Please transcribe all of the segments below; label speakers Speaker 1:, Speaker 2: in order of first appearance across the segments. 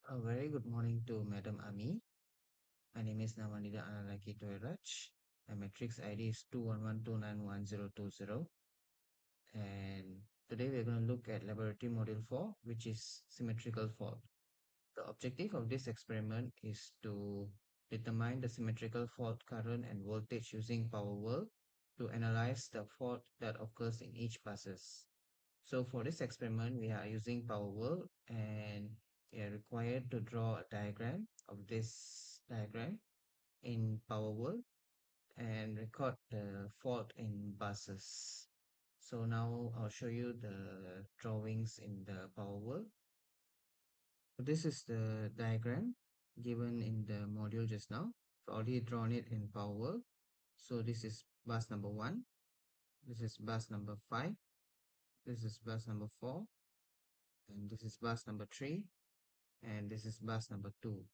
Speaker 1: A very good morning to Madam Ami. My name is Namanida Analaki Toiraj. My matrix ID is 211291020. And today we're going to look at laboratory module 4, which is symmetrical fault. The objective of this experiment is to determine the symmetrical fault current and voltage using power wall to analyze the fault that occurs in each buses. So for this experiment, we are using power wall and we are required to draw a diagram of this diagram in power wall and record the fault in buses. So now I'll show you the drawings in the power wall. This is the diagram given in the module just now. I've already drawn it in power wall. So this is bus number 1, this is bus number 5, this is bus number 4, and this is bus number 3, and this is bus number 2.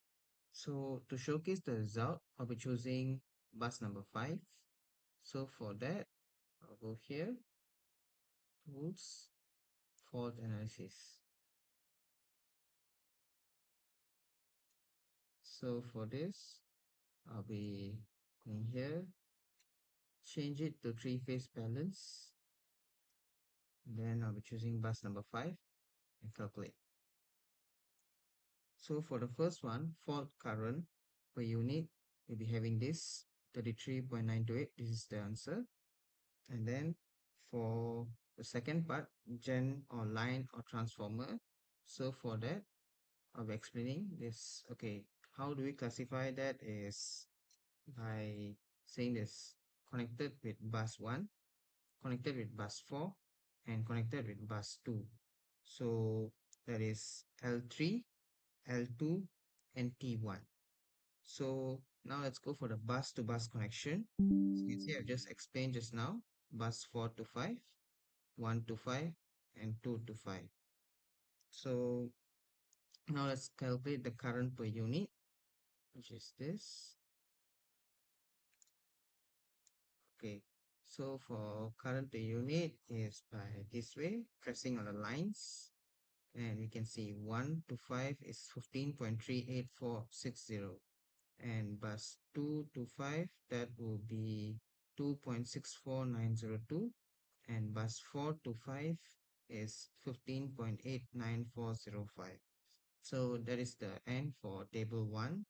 Speaker 1: So to showcase the result, I'll be choosing bus number 5. So for that, I'll go here, tools, fault analysis. So for this, I'll be going here, change it to three-phase balance. Then I'll be choosing bus number 5 and calculate. So for the first one, fault current per unit, we'll be having this 33.928. This is the answer. And then for the second part, gen or line or transformer. So for that, I'll be explaining this. Okay, how do we classify that is by saying this connected with bus 1, connected with bus 4, and connected with bus 2. So that is L3, L2, and T1. So now let's go for the bus to bus connection. So you can see I've just explained just now, bus 4 to 5, 1 to 5, and 2 to 5. So now let's calculate the current per unit, which is this. Okay, so for current per unit is by this way, pressing on the lines, and we can see 1 to 5 is 15.38460, and bus 2 to 5, that will be 2.64902, and bus 4 to 5 is 15.89405. So that is the end for table 1,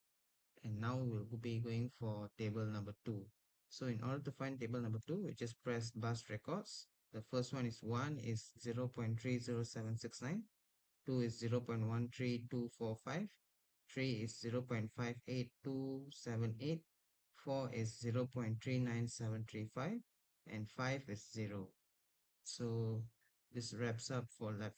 Speaker 1: and now we'll be going for table number 2. So in order to find table number 2, we just press bus records. The first one is 1 is 0.30769, 2 is 0.13245, 3 is 0.58278, 4 is 0.39735, and 5 is 0. So this wraps up for lab